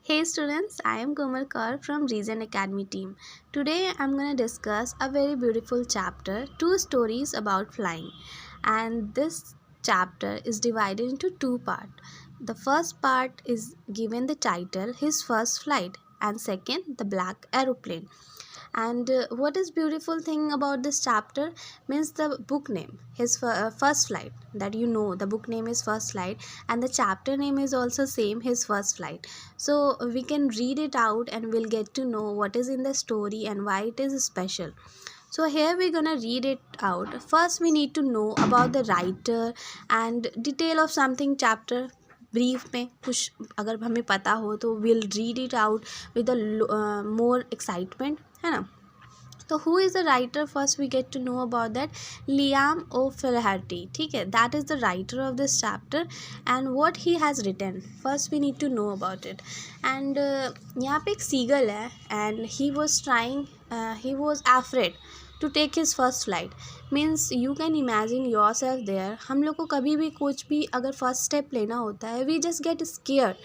Hey students, I am Komal Kaur from Reason Academy team. Today I'm going to discuss a very beautiful chapter, two stories about flying. And this chapter is divided into two parts. The first part is given the title His First Flight and second The Black Aeroplane. And what is beautiful thing about this chapter means the book name, first flight, that you know the book name is First Flight and the chapter name is also same, His First Flight. So we can read it out and we'll get to know what is in the story and why it is special. So here we're gonna read it out. First we need to know about the writer and detail of something chapter brief में कुछ अगर हमें पता हो तो will read it out with more excitement, है ना. तो who is the writer, first we get to know about that Liam O'Flaherty. ठीक है, that is the writer of this chapter and what he has written. First we need to know about it. And यहाँ पे एक seagull है and he was afraid to take his first flight. Means you can imagine yourself there. हम लोग को कभी भी कुछ भी अगर फर्स्ट स्टेप लेना होता है, we just get scare.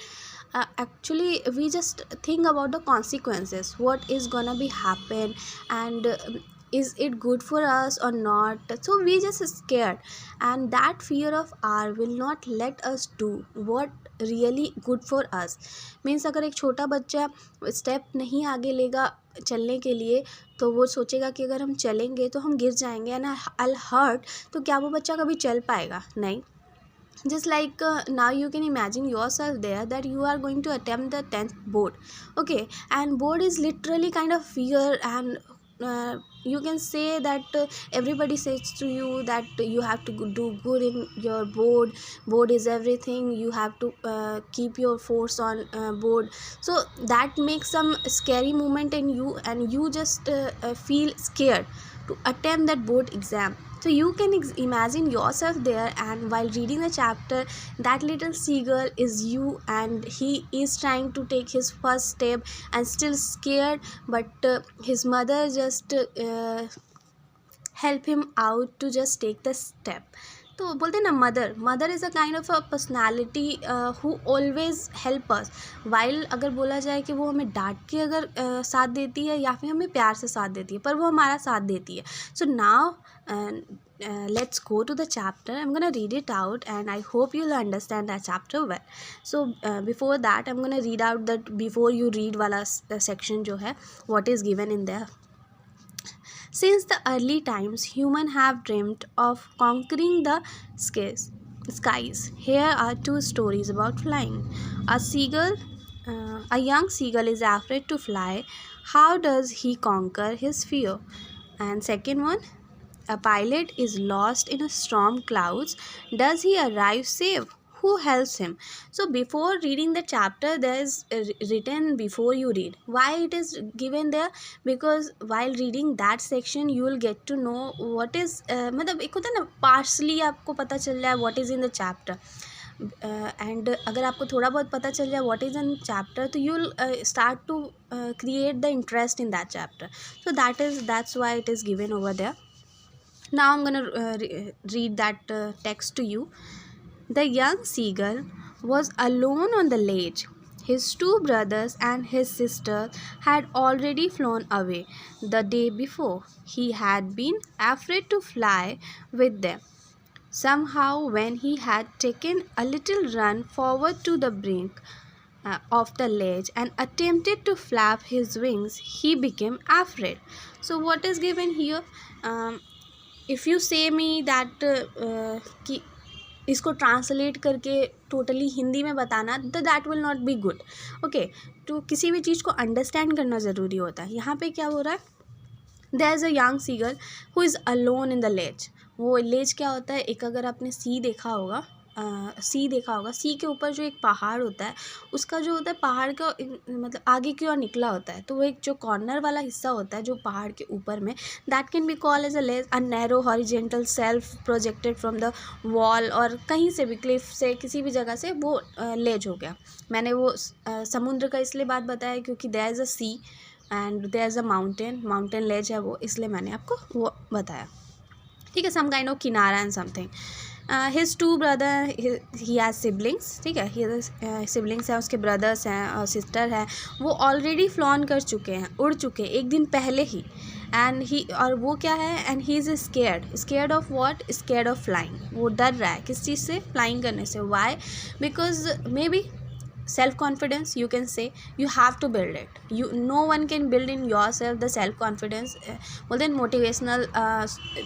Actually we just think about the consequences, what is gonna be happen, and is it good for us or not. So we just scared, and that fear of our will not let us do what really good for us. Means अगर एक छोटा बच्चा step नहीं आगे लेगा चलने के लिए तो वो सोचेगा कि अगर हम चलेंगे तो हम गिर जाएंगे एंड आई हर्ट, तो क्या वो बच्चा कभी चल पाएगा? नहीं. Just like now you can imagine yourself there that you are going to attempt the 10th board. Okay, and board is literally kind of fear, and you can say that everybody says to you that you have to do good in your board is everything, you have to keep your force on board. So that makes some scary moment in you and you just feel scared to attempt that board exam. So you can imagine yourself there, and while reading the chapter, that little seagull is you and he is trying to take his first step and still scared, but his mother just help him out to just take the step. तो बोलते हैं ना, mother is a kind of a personality who always help us. While अगर बोला जाए कि वो हमें डांट के अगर साथ देती है या फिर हमें प्यार से साथ देती है, पर वो हमारा साथ देती है. So now let's go to the chapter. I'm gonna read it out and I hope you'll understand that chapter well. So before that I'm gonna read out that before you read वाला section जो है, what is given in there. Since the early times, humans have dreamt of conquering the skies. Here are two stories about flying. A young seagull is afraid to fly. How does he conquer his fear? And second one, a pilot is lost in a storm clouds. Does he arrive safe? Who helps him? So before reading the chapter, there is written before you read. Why it is given there? Because while reading that section, you will get to know what is मतलब एक होता है ना, partially आपको पता चल जाए what is in the chapter. And अगर आपको थोड़ा बहुत पता चल जाए व्हाट इज़ इन चैप्टर, तो you will start to create the interest in that chapter. So that's why it is given over there. Now I'm going to read that text to you. The young seagull was alone on the ledge. His two brothers and his sister had already flown away the day before. He had been afraid to fly with them. Somehow, when he had taken a little run forward to the brink of the ledge and attempted to flap his wings, he became afraid. So, what is given here? If you से me that कि इसको translate करके totally Hindi में बताना, तो that will not be good. Okay, तो किसी भी चीज़ को अंडरस्टैंड करना ज़रूरी होता है. यहाँ पे क्या हो रहा है, there is a young seagull who is alone in the ledge. वो लेज क्या होता है, एक अगर आपने सी देखा होगा, सी के ऊपर जो एक पहाड़ होता है, उसका जो होता है पहाड़ का मतलब आगे की ओर निकला होता है, तो वो एक जो कॉर्नर वाला हिस्सा होता है जो पहाड़ के ऊपर में, that can be call as a narrow horizontal self projected from the wall, और कहीं से भी क्लिफ से किसी भी जगह से वो लेज हो गया. मैंने वो समुद्र का इसलिए बात बताया क्योंकि there is a sea and there is a mountain ledge है वो, इसलिए मैंने आपको वो बताया. ठीक है, सम काइंड ऑफ किनारा and something. His two brother, he has siblings, ठीक है, सिबलिंग्स हैं, उसके ब्रदर्स हैं और सिस्टर है, वो ऑलरेडी फ्लॉन कर चुके हैं, उड़ चुके हैं एक दिन पहले ही। एंड ही, और वो क्या है, and he is scared of what, scared of flying. वो डर रहा है किस चीज़ से, फ्लाइंग करने से। Why? Because may be self confidence, you can say, you have to build it. No one can build in yourself the self confidence. बोलते हैं मोटिवेशनल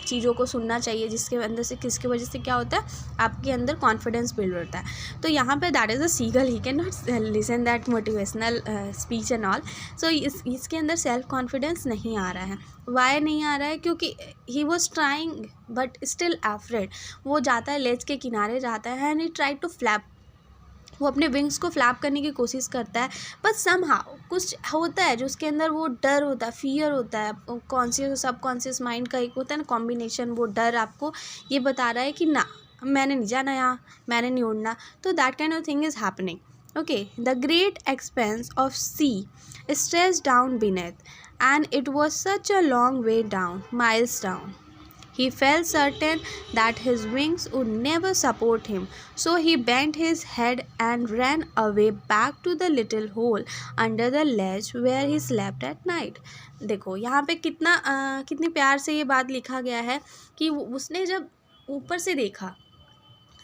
चीज़ों को सुनना चाहिए जिसके अंदर से, किसके वजह से क्या होता है, आपके अंदर कॉन्फिडेंस बिल्ड होता है। तो यहाँ पे that is a seagull, he can not listen that motivational speech and all. So इसके अंदर सेल्फ कॉन्फिडेंस नहीं आ रहा है। वाई नहीं आ रहा है? क्योंकि he was trying but still afraid. वो जाता है लेज के किनारे जाता है and he try to flap, वो अपने विंग्स को फ्लैप करने की कोशिश करता है, बट समहाउ कुछ होता है जो उसके अंदर वो डर होता है, फियर होता है, कॉन्शियस और सबकॉन्शियस माइंड का एक होता है ना कॉम्बिनेशन। वो डर आपको ये बता रहा है कि ना, मैंने नहीं जाना यहाँ, मैंने नहीं उड़ना। तो that kind of thing is happening. Okay, the great expanse of sea stretch down beneath, and it was such a long way down, miles down. He felt certain that his wings would never support him, so he bent his head and ran away back to the little hole under the ledge where he slept at night. देखो यहाँ पे कितनी प्यार से ये बात लिखा गया है कि उसने जब ऊपर से देखा,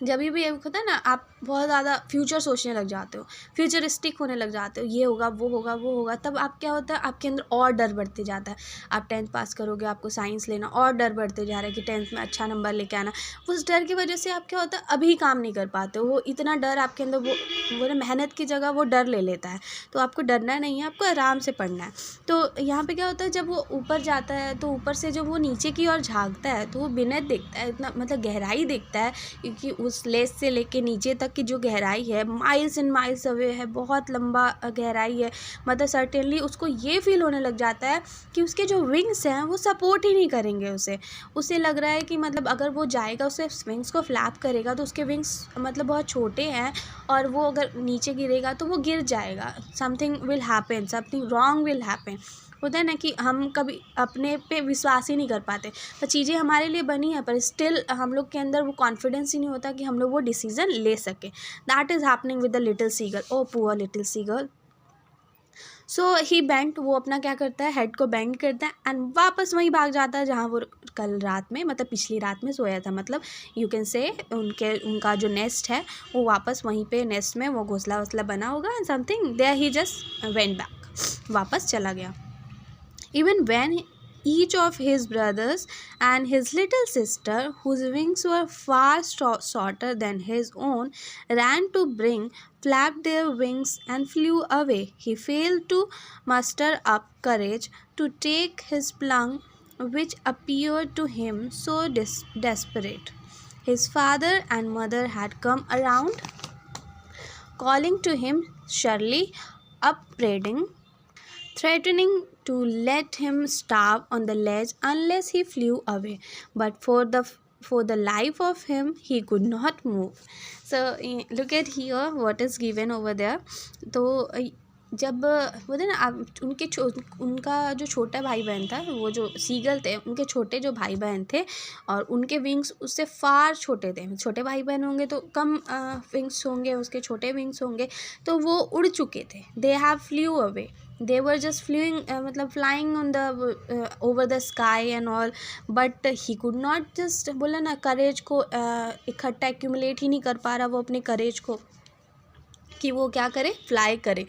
जब भी एक होता है ना, आप बहुत ज़्यादा फ्यूचर सोचने लग जाते हो, फ्यूचरिस्टिक होने लग जाते हो, ये होगा वो होगा वो होगा, तब आप क्या होता है, आपके अंदर और डर बढ़ते जाता है। आप 10th पास करोगे, आपको साइंस लेना, और डर बढ़ते जा रहा है कि 10th में अच्छा नंबर लेके आना। उस डर की वजह से आप क्या होता है, अभी काम नहीं कर पाते हो। वो इतना डर आपके अंदर, वो मेहनत की जगह वो डर ले लेता है। तो आपको डरना नहीं है, आपको आराम से पढ़ना है। तो यहाँ पर क्या होता है, जब वो ऊपर जाता है तो ऊपर से जब वो नीचे की ओर झाँकता है तो वो बिनेथ देखता है, इतना मतलब गहराई देखता है, क्योंकि उस लेस से लेके नीचे तक की जो गहराई है, माइल्स एंड माइल्स अवे है, बहुत लंबा गहराई है। मतलब सर्टेनली उसको ये फील होने लग जाता है कि उसके जो विंग्स हैं वो सपोर्ट ही नहीं करेंगे उसे लग रहा है कि मतलब अगर वो जाएगा, उसे विंग्स को फ्लैप करेगा तो उसके विंग्स मतलब बहुत छोटे हैं, और वो अगर नीचे गिरेगा तो वो गिर जाएगा। Something will happen, something wrong will happen. होता है ना कि हम कभी अपने पे विश्वास ही नहीं कर पाते, तो चीज़ें हमारे लिए बनी है पर स्टिल हम लोग के अंदर वो कॉन्फिडेंस ही नहीं होता कि हम लोग वो डिसीजन ले सके। That is happening with the little seagull. Oh poor little seagull. So he bent, वो अपना क्या करता है, हेड को बेंड करता है एंड वापस वहीं भाग जाता है जहाँ वो कल रात में, मतलब पिछली रात में सोया था। मतलब यू कैन से उनका जो नेस्ट है वो वापस वहीं पे नेस्ट में वो घोंसला वोसला बना होगा and something there he just went back, वापस चला गया। Even when each of his brothers and his little sister, whose wings were far shorter than his own, ran to bring, flapped their wings and flew away, he failed to muster up courage to take his plunge, which appeared to him so desperate. His father and mother had come around, calling to him surely, upbraiding, threatening to let him starve on the ledge unless he flew away, but for the life of him he could not move. So look at here what is given over there. तो जब बोलते हैं ना, आप उनका जो छोटा भाई बहन था, वो जो सीगल थे, उनके छोटे जो भाई बहन थे और उनके विंग्स उससे फार छोटे थे। छोटे भाई बहन होंगे तो कम विंग्स होंगे, उसके छोटे विंग्स होंगे, तो वो उड़ चुके थे। They have flew away, they were just मतलब flying on the over the sky and all, but he could not just, बोला ना, courage को इकट्ठा एक्यूमुलेट ही नहीं कर पा रहा वो अपने courage को कि वो क्या करे, फ्लाई करे।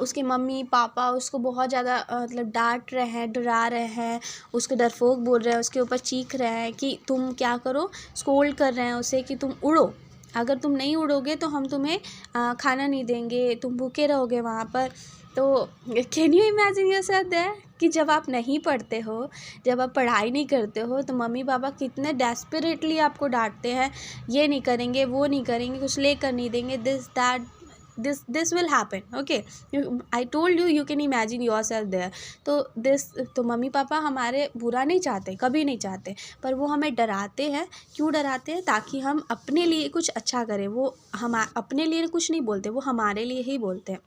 उसके मम्मी पापा उसको बहुत ज़्यादा मतलब डांट रहे हैं, डरा रहे हैं, उसको डरपोक बोल रहे हैं, उसके ऊपर चीख रहे हैं कि तुम क्या करो, स्कोल्ड कर रहे हैं उसे कि तुम उड़ो, अगर तुम नहीं उड़ोगे तो हम तुम्हें खाना नहीं देंगे, तुम भूखे रहोगे वहाँ पर। तो can you imagine yourself there कि जब आप नहीं पढ़ते हो, जब आप पढ़ाई नहीं करते हो, तो मम्मी पापा कितने डेस्परेटली आपको डांटते हैं, ये नहीं करेंगे, वो नहीं करेंगे, कुछ लेकर नहीं देंगे, this that, this will happen. Okay, I told you can imagine yourself there. तो मम्मी पापा हमारे बुरा नहीं चाहते, कभी नहीं चाहते, पर वो हमें डराते हैं। क्यों डराते हैं? ताकि हम अपने लिए कुछ अच्छा करें। वो हम अपने लिए कुछ नहीं बोलते, वो हमारे लिए ही बोलते हैं।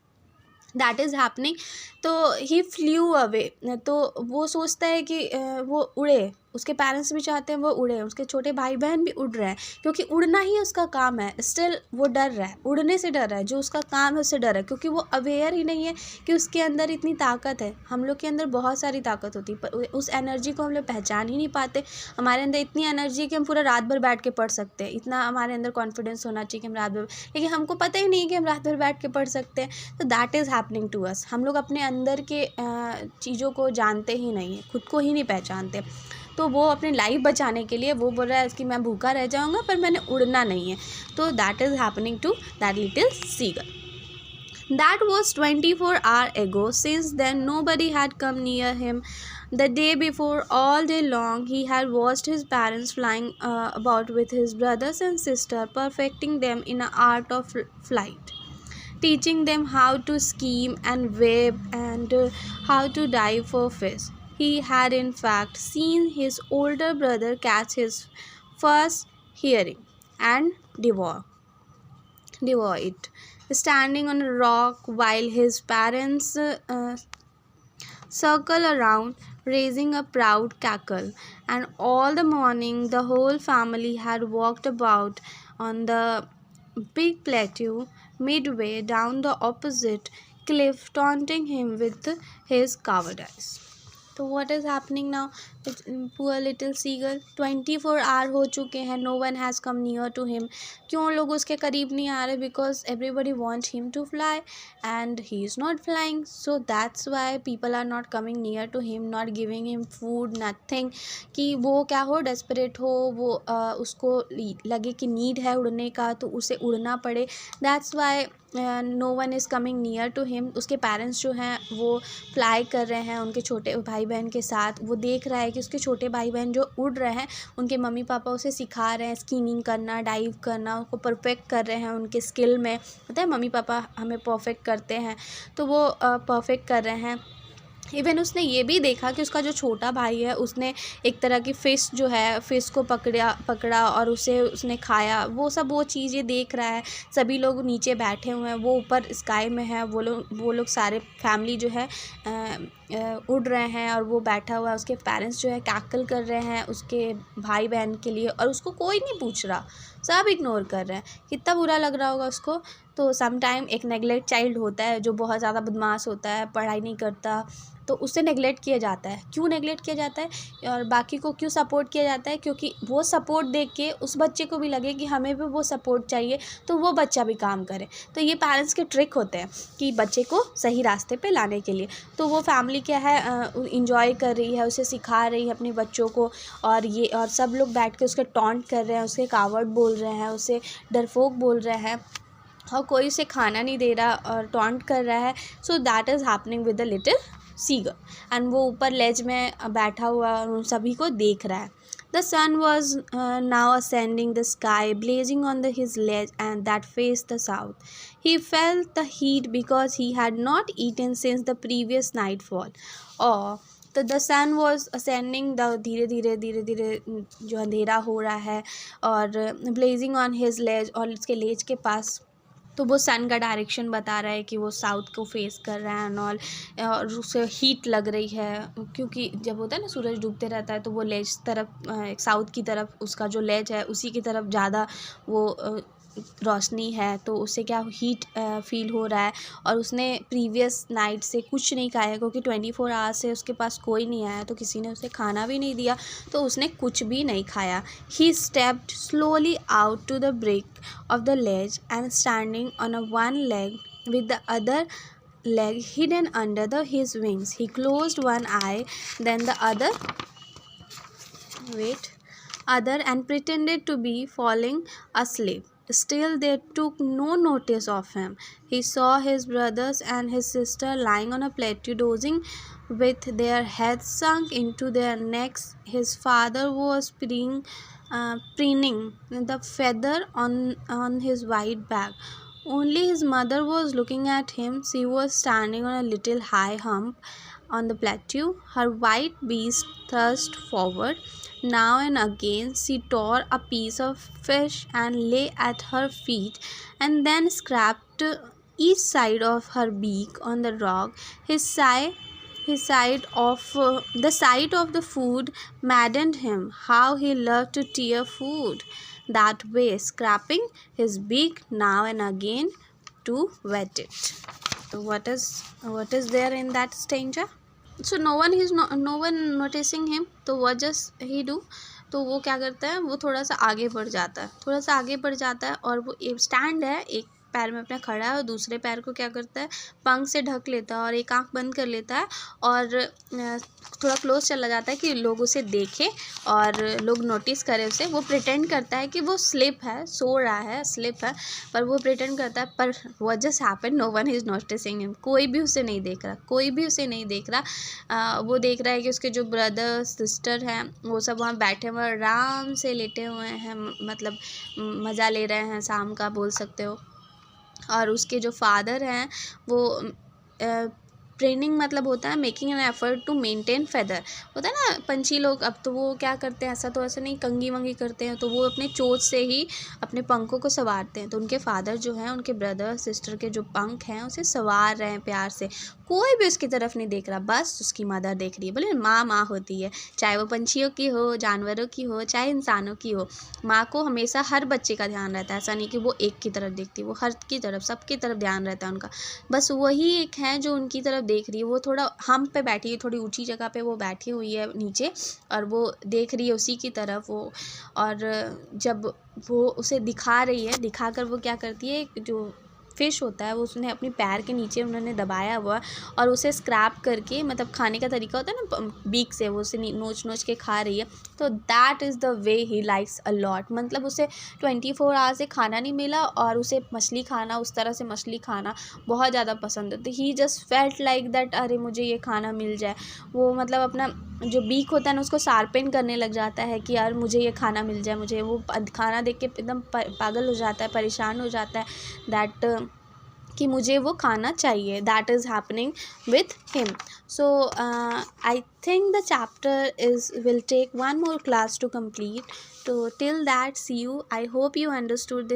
That is happening. तो ही फ्ल्यू अवे, तो वो सोचता है कि वो उड़े, उसके पेरेंट्स भी चाहते हैं वो उड़े, उसके छोटे भाई बहन भी उड़ रहे हैं क्योंकि उड़ना ही उसका काम है। स्टिल वो डर रहा है, उड़ने से डर रहा है, जो उसका काम है उससे डर है, क्योंकि वो अवेयर ही नहीं है कि उसके अंदर इतनी ताकत है। हम लोग के अंदर बहुत सारी ताकत होती है पर उस एनर्जी को हम लोग पहचान ही नहीं पाते। हमारे अंदर इतनी एनर्जी है कि हम पूरा रात भर बैठ के पढ़ सकते हैं, इतना हमारे अंदर कॉन्फिडेंस होना चाहिए कि हम रात भर, लेकिन हमको पता ही नहीं है कि हम रात भर बैठ के पढ़ सकते हैं। तो that is happening to us. हम लोग अपने अंदर के चीज़ों को जानते ही नहीं है, खुद को ही नहीं पहचानते। तो वो अपनी लाइफ बचाने के लिए वो बोल रहा है कि मैं भूखा रह जाऊँगा पर मैंने उड़ना नहीं है। तो that is happening to that little seagull. That was 24 hours ago. Since then, nobody had come near him. The day before, all day long, he had watched his parents flying about with his brothers and sister, perfecting them in the art of flight, teaching them how to scheme and web and how to dive for fish. He had, in fact, seen his older brother catch his first hearing and devour it, standing on a rock while his parents circle around, raising a proud cackle. And all the morning, the whole family had walked about on the big plateau midway down the opposite cliff, taunting him with his cowardice. तो what is happening now poor little seagull. 24 hour हो चुके हैं, no one has come near to him. क्यों लोग उसके करीब नहीं आ रहे? Because everybody want him to fly and he is not flying. So that's why people are not coming near to him, not giving him food, nothing. कि वो क्या हो, डेस्परेट हो, वो उसको लगे कि नीड है उड़ने का तो उसे उड़ना पड़े. That's why no one is coming near to him. उसके पेरेंट्स जो हैं वो फ्लाई कर रहे हैं उनके छोटे भाई बहन के साथ. वो देख रहा है कि उसके छोटे भाई बहन जो उड़ रहे हैं उनके मम्मी पापा उसे सिखा रहे हैं स्कीमिंग करना, डाइव करना, उसको परफेक्ट कर रहे हैं उनके स्किल में. पता है मम्मी पापा हमें परफेक्ट करते हैं तो वो परफेक्ट कर रहे हैं. इवन उसने ये भी देखा कि उसका जो छोटा भाई है उसने एक तरह की फ़िश जो है, फ़िश को पकड़ा और उसे उसने खाया. वो सब वो चीज़ें देख रहा है. सभी लोग नीचे बैठे हुए हैं, वो ऊपर स्काई में है. वो लोग सारे फैमिली जो है उड़ रहे हैं और वो बैठा हुआ है. उसके पेरेंट्स जो है कैकल कर रहे हैं उसके भाई बहन के लिए और उसको कोई नहीं पूछ रहा, सब इग्नोर कर रहे हैं. कितना बुरा लग रहा होगा उसको. तो समटाइम एक नेगलेक्ट चाइल्ड होता है जो बहुत ज़्यादा बदमाश होता है, पढ़ाई नहीं करता, तो उससे नेगलेक्ट किया जाता है. क्यों नेगलेक्ट किया जाता है और बाकी को क्यों सपोर्ट किया जाता है? क्योंकि वो सपोर्ट देख के उस बच्चे को भी लगे कि हमें भी वो सपोर्ट चाहिए तो वो बच्चा भी काम करे. तो ये पेरेंट्स के ट्रिक होते हैं कि बच्चे को सही रास्ते पे लाने के लिए. तो वो फैमिली क्या है, इंजॉय कर रही है, उसे सिखा रही है अपने बच्चों को. और सब लोग बैठ के उसके टॉन्ट कर रहे हैं, उसके कावर्ड बोल रहे हैं, उसे डरपोक बोल रहे हैं और कोई उसे खाना नहीं दे रहा और टॉन्ट कर रहा है. So that is happening with the little Seeger. And वो ऊपर लेज में बैठा हुआ और उन सभी को देख रहा है. The sun was now ascending the sky, blazing on his ledge and that faced the south. He felt the heat because he had not eaten since the previous nightfall. और तो the sun was ascending, the धीरे धीरे जो अंधेरा हो रहा है और ब्लेजिंग ऑन हिज लेज, और उसके लेज के पास. तो वो सन का डायरेक्शन बता रहा है कि वो साउथ को फेस कर रहा है एंड ऑल. और उसे हीट लग रही है क्योंकि जब होता है ना सूरज डूबते रहता है तो वो लेज तरफ, साउथ की तरफ उसका जो लेज है उसी की तरफ ज़्यादा वो रोशनी है, तो उससे क्या हीट फील हो रहा है. और उसने प्रीवियस नाइट से कुछ नहीं खाया क्योंकि 24 आवर्स से उसके पास कोई नहीं आया, तो किसी ने उसे खाना भी नहीं दिया, तो उसने कुछ भी नहीं खाया. He stepped slowly out to the break of the ledge and standing on a one leg with the other leg hidden under his wings. He closed one eye, then the other and pretended to be falling asleep. Still, they took no notice of him. He saw his brothers and his sister lying on a plateau, dozing with their heads sunk into their necks. His father was preening the feather on his white back. Only his mother was looking at him. She was standing on a little high hump on the plateau. Her white beast thrust forward. Now and again she tore a piece of fish and lay at her feet, and then scraped each side of her beak on the rock. His sigh The sight of the food maddened him. How he loved to tear food that way, scraping his beak now and again to wet it. So what is there in that stranger? So no one noticing him. तो what does he do? तो वो क्या करता है, वो थोड़ा सा आगे बढ़ जाता है, और वो एक स्टैंड है, एक पैर में अपना खड़ा है और दूसरे पैर को क्या करता है, पंख से ढक लेता है और एक आंख बंद कर लेता है और थोड़ा क्लोज चला जाता है कि लोग उसे देखें और लोग नोटिस करें उसे। वो प्रिटेंड करता है कि वो स्लिप है, सो रहा है, स्लिप है, पर वो प्रिटेंड करता है, पर what just happen, no one is noticing him. कोई भी उसे नहीं देख रहा, वो देख रहा है कि उसके जो ब्रदर सिस्टर हैं वो सब वहाँ बैठे हुए आराम से लेटे हुए हैं, मतलब मज़ा ले रहे हैं शाम का, बोल सकते हो। और उसके जो फादर हैं वो ट्रेनिंग, मतलब होता है making an effort to maintain feather, होता है ना पंछी लोग। अब तो वो क्या करते हैं, ऐसा नहीं, कंगी वंगी करते हैं, तो वो अपने चोंच से ही अपने पंखों को संवारते हैं। तो उनके फादर जो हैं, उनके ब्रदर सिस्टर के जो पंख हैं उसे संवार रहे हैं प्यार से। कोई भी उसकी तरफ नहीं देख रहा, बस उसकी मदर देख रही है। बोले माँ होती है, चाहे वो पंछियों की हो, जानवरों की हो, चाहे इंसानों की हो। माँ को हमेशा हर बच्चे का ध्यान रहता है, ऐसा नहीं कि वो एक की तरफ देखती है, वो हर की तरफ, सबकी तरफ ध्यान रहता है उनका। बस वही एक है जो उनकी तरफ देख रही है। वो थोड़ा हम पे बैठी है, थोड़ी ऊंची जगह पे वो बैठी हुई है नीचे, और वो देख रही है उसी की तरफ वो। और जब वो उसे दिखा रही है, दिखाकर वो क्या करती है, जो फ़िश होता है वो उसने अपने पैर के नीचे उन्होंने दबाया हुआ और उसे स्क्रैप करके, मतलब खाने का तरीका होता है ना बीक से, वो उसे नोच के खा रही है। तो that is the way he likes a lot, मतलब उसे 24 आवर से खाना नहीं मिला और उसे मछली खाना, उस तरह से मछली खाना बहुत ज़्यादा पसंद है। तो ही जस्ट फेल्ट लाइक दैट, अरे मुझे ये खाना मिल जाए। वो मतलब अपना जो बीक होता है ना उसको शार्पेन करने लग जाता है कि यार मुझे ये खाना मिल जाए, मुझे वो खाना देख के एकदम पागल हो जाता है, परेशान हो जाता है, दैट कि मुझे वो खाना चाहिए। That is happening with him. So I think the chapter is will take one more class to complete. So till that, see you. I hope you understood this